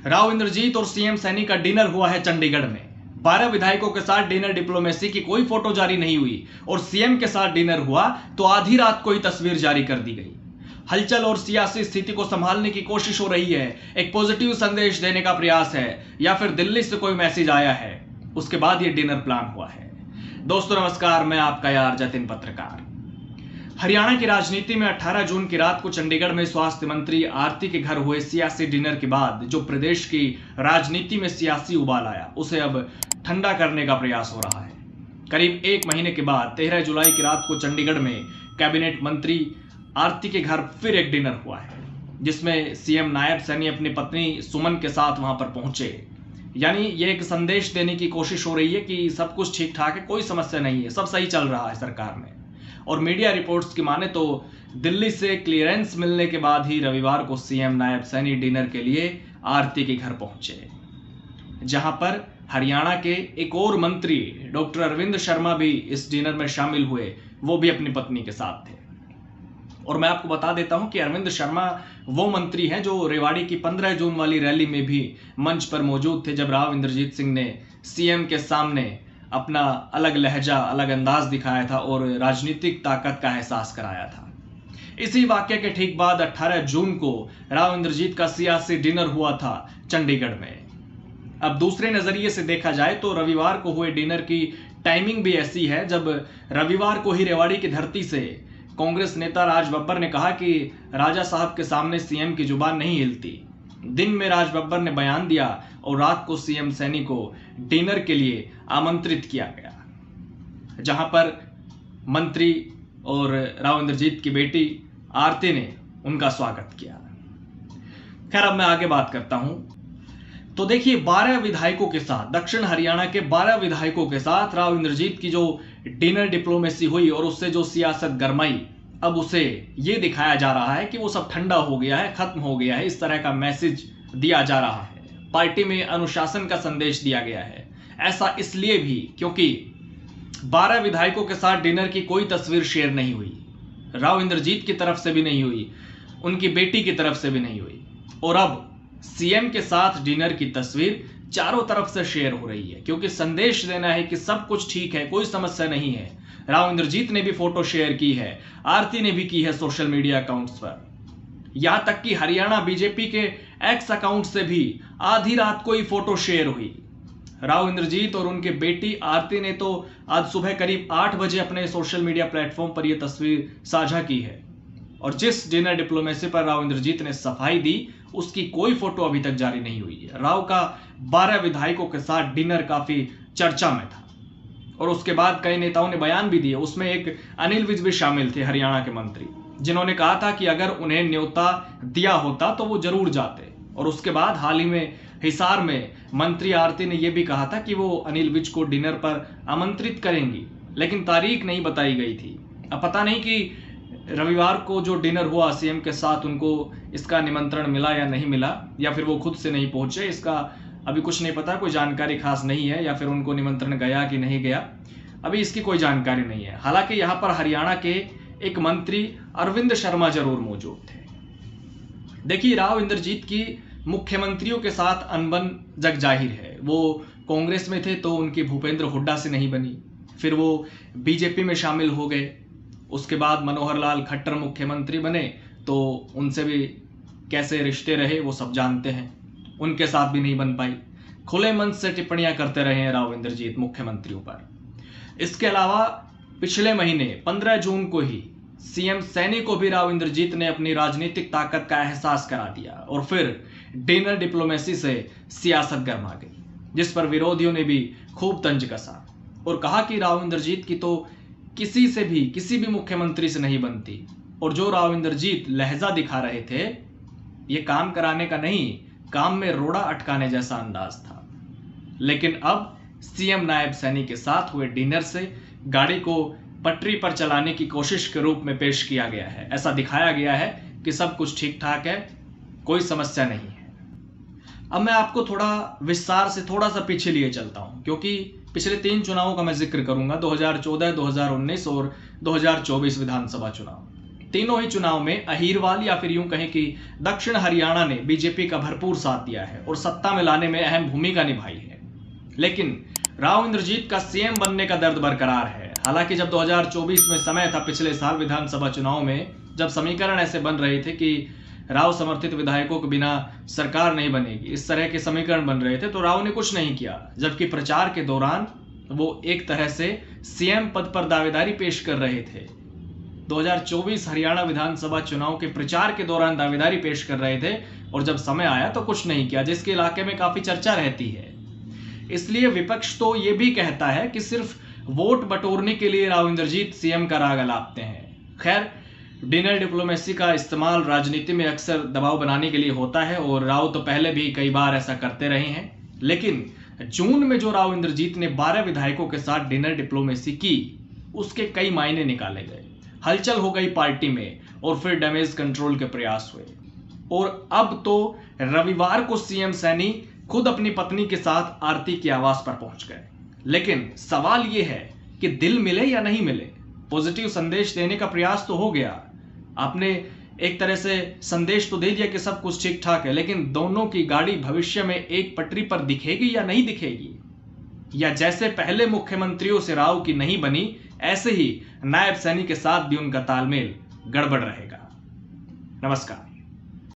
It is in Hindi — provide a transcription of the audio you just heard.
राव इंद्रजीत और सीएम सैनी का डिनर हुआ है चंडीगढ़ में। 12 विधायकों के साथ डिनर डिप्लोमेसी की कोई फोटो जारी नहीं हुई और सीएम के साथ डिनर हुआ तो आधी रात को ही तस्वीर जारी कर दी गई। हलचल और सियासी स्थिति को संभालने की कोशिश हो रही है, एक पॉजिटिव संदेश देने का प्रयास है या फिर दिल्ली से कोई मैसेज आया है, उसके बाद ये डिनर प्लान हुआ है। दोस्तों नमस्कार, मैं आपका यार जतिन पत्रकार। हरियाणा की राजनीति में 18 जून की रात को चंडीगढ़ में स्वास्थ्य मंत्री आरती के घर हुए सियासी डिनर के बाद जो प्रदेश की राजनीति में सियासी उबाल आया, उसे अब ठंडा करने का प्रयास हो रहा है। करीब एक महीने के बाद 13 जुलाई की रात को चंडीगढ़ में कैबिनेट मंत्री आरती के घर फिर एक डिनर हुआ है, जिसमें सीएम नायब सैनी अपनी पत्नी सुमन के साथ वहां पर पहुंचे। यानी ये एक संदेश देने की कोशिश हो रही है कि सब कुछ ठीक ठाक है, कोई समस्या नहीं है, सब सही चल रहा है सरकार में। और मीडिया रिपोर्ट्स की माने तो दिल्ली से क्लियरेंस मिलने के बाद ही रविवार को सीएम नायब सैनी डिनर के लिए आरती के घर पहुंचे, जहां पर हरियाणा के एक और मंत्री डॉक्टर अरविंद शर्मा भी इस डिनर में शामिल हुए, वो भी अपनी पत्नी के साथ थे। और मैं आपको बता देता हूं कि अरविंद शर्मा वो मंत्री हैं जो रेवाड़ी की 15 जून वाली रैली में भी मंच पर मौजूद थे, जब राव इंद्रजीत सिंह ने सीएम के सामने अपना अलग लहजा, अलग अंदाज दिखाया था और राजनीतिक ताकत का एहसास कराया था। इसी वाक्य के ठीक बाद 18 जून को राव इंद्रजीत का सियासी डिनर हुआ था चंडीगढ़ में। अब दूसरे नजरिए से देखा जाए तो रविवार को हुए डिनर की टाइमिंग भी ऐसी है, जब रविवार को ही रेवाड़ी की धरती से कांग्रेस नेता राज बब्बर ने कहा कि राजा साहब के सामने सीएम की जुबान नहीं हिलती। दिन में राज बब्बर ने बयान दिया और रात को सीएम सैनी को डिनर के लिए आमंत्रित किया गया, जहां पर मंत्री और राव इंद्रजीत की बेटी आरती ने उनका स्वागत किया। खैर, अब मैं आगे बात करता हूं। तो देखिए, 12 विधायकों के साथ, दक्षिण हरियाणा के 12 विधायकों के साथ राव इंद्रजीत की जो डिनर डिप्लोमेसी हुई और उससे जो सियासत गरमाई, अब उसे ये दिखाया जा रहा है कि वो सब ठंडा हो गया है, खत्म हो गया है। इस तरह का मैसेज दिया जा रहा है, पार्टी में अनुशासन का संदेश दिया गया है। ऐसा इसलिए भी क्योंकि 12 विधायकों के साथ डिनर की कोई तस्वीर शेयर नहीं हुई, राव इंद्रजीत की तरफ से भी नहीं हुई, उनकी बेटी की तरफ से भी नहीं हुई, और अब सीएम के साथ डिनर की तस्वीर चारों तरफ से शेयर हो रही है, क्योंकि संदेश देना है कि सब कुछ ठीक है, कोई समस्या नहीं है। राव इंद्रजीत ने भी फोटो शेयर की है, आरती ने भी की है सोशल मीडिया अकाउंट्स पर, यहां तक कि हरियाणा बीजेपी के एक्स अकाउंट से भी आधी रात को ही फोटो शेयर हुई। राव इंद्रजीत और उनके बेटी आरती ने तो आज सुबह करीब 8 बजे अपने सोशल मीडिया प्लेटफॉर्म पर यह तस्वीर साझा की है। और जिस डिनर डिप्लोमेसी पर राव इंद्रजीत ने सफाई दी, उसकी कोई फोटो अभी तक जारी नहीं हुई है। राव का 12 विधायकों के साथ डिनर काफी चर्चा में था और उसके बाद कई नेताओं ने बयान भी दिए। उसमें एक अनिल विज भी शामिल थे, हरियाणा के मंत्री, जिन्होंने कहा था कि अगर उन्हें न्योता दिया होता तो वो जरूर जाते। और उसके बाद हाल ही में हिसार में मंत्री आरती ने यह भी कहा था कि वो अनिल विज को डिनर पर आमंत्रित करेंगी, लेकिन तारीख नहीं बताई गई थी। अब पता नहीं कि रविवार को जो डिनर हुआ सीएम के साथ, उनको इसका निमंत्रण मिला या नहीं मिला, या फिर वो खुद से नहीं पहुंचे, इसका अभी कुछ नहीं पता, कोई जानकारी खास नहीं है, या फिर उनको निमंत्रण गया कि नहीं गया, अभी इसकी कोई जानकारी नहीं है। हालांकि यहां पर हरियाणा के एक मंत्री अरविंद शर्मा जरूर मौजूद थे। देखिए, राव इंद्रजीत की मुख्यमंत्रियों के साथ अनबन जग जाहिर है। वो कांग्रेस में थे तो उनकी भूपेंद्र हुड्डा से नहीं बनी, फिर वो बीजेपी में शामिल हो गए, उसके बाद मनोहर लाल खट्टर मुख्यमंत्री बने तो उनसे भी कैसे रिश्ते रहे वो सब जानते हैं, उनके साथ भी नहीं बन पाई। खुले मन से टिप्पणियां करते रहे हैं राव इंद्रजीत मुख्यमंत्रियों पर। इसके अलावा पिछले महीने 15 जून को ही सीएम सैनी को भी राव इंद्रजीत ने अपनी राजनीतिक ताकत का एहसास करा दिया और फिर डिनर डिप्लोमेसी से सियासत गर्मा गई, जिस पर विरोधियों ने भी खूब तंज कसा और कहा कि राव इंद्रजीत की तो किसी से भी, किसी भी मुख्यमंत्री से नहीं बनती। और जो राव इंद्रजीत लहजा दिखा रहे थे, ये काम कराने का नहीं, काम में रोड़ा अटकाने जैसा अंदाज था। लेकिन अब सीएम नायब सैनी के साथ हुए डिनर से गाड़ी को पटरी पर चलाने की कोशिश के रूप में पेश किया गया है। ऐसा दिखाया गया है कि सब कुछ ठीक ठाक है, कोई समस्या नहीं है। अब मैं आपको थोड़ा विस्तार से थोड़ा सा पीछे लिए चलता हूं, क्योंकि पिछले 3 चुनावों का मैं जिक्र करूंगा, 2014, 2019 और 2024 विधानसभा चुनाव। तीनों ही चुनाव में अहीरवाल या फिर यूं कहें कि दक्षिण हरियाणा ने बीजेपी का भरपूर साथ दिया है और सत्ता में लाने में अहम भूमिका निभाई है। लेकिन राव इंद्रजीत का सीएम बनने का दर्द बरकरार है। हालांकि जब 2024 में समय था, पिछले साल विधानसभा चुनाव में, जब समीकरण ऐसे बन रहे थे कि राव समर्थित विधायकों के बिना सरकार नहीं बनेगी, इस तरह के समीकरण बन रहे थे, तो राव ने कुछ नहीं किया। जबकि प्रचार के दौरान वो एक तरह से सीएम पद पर दावेदारी पेश कर रहे थे। 2024 हरियाणा विधानसभा चुनाव के प्रचार के दौरान दावेदारी पेश कर रहे थे और जब समय आया तो कुछ नहीं किया, जिसके इलाके में काफी चर्चा रहती है। इसलिए विपक्ष तो ये भी कहता है कि सिर्फ वोट बटोरने के लिए राव इंद्रजीत सीएम का राग अलापते हैं। खैर, डिनर डिप्लोमेसी का इस्तेमाल राजनीति में अक्सर दबाव बनाने के लिए होता है और राव तो पहले भी कई बार ऐसा करते रहे हैं। लेकिन जून में जो राव इंद्रजीत ने 12 विधायकों के साथ डिनर डिप्लोमेसी की, उसके कई मायने निकाले गए। हलचल हो गई पार्टी में और फिर डैमेज कंट्रोल के प्रयास हुए। और अब तो रविवार को सीएम सैनी खुद अपनी पत्नी के साथ आरती के आवास पर पहुंच गए। लेकिन सवाल यह है कि दिल मिले या नहीं मिले। पॉजिटिव संदेश देने का प्रयास तो हो गया, आपने एक तरह से संदेश तो दे दिया कि सब कुछ ठीक ठाक है, लेकिन दोनों की गाड़ी भविष्य में एक पटरी पर दिखेगी या नहीं दिखेगी, या जैसे पहले मुख्यमंत्रियों से राव की नहीं बनी, ऐसे ही नायब सैनी के साथ भी उनका तालमेल गड़बड़ रहेगा। नमस्कार।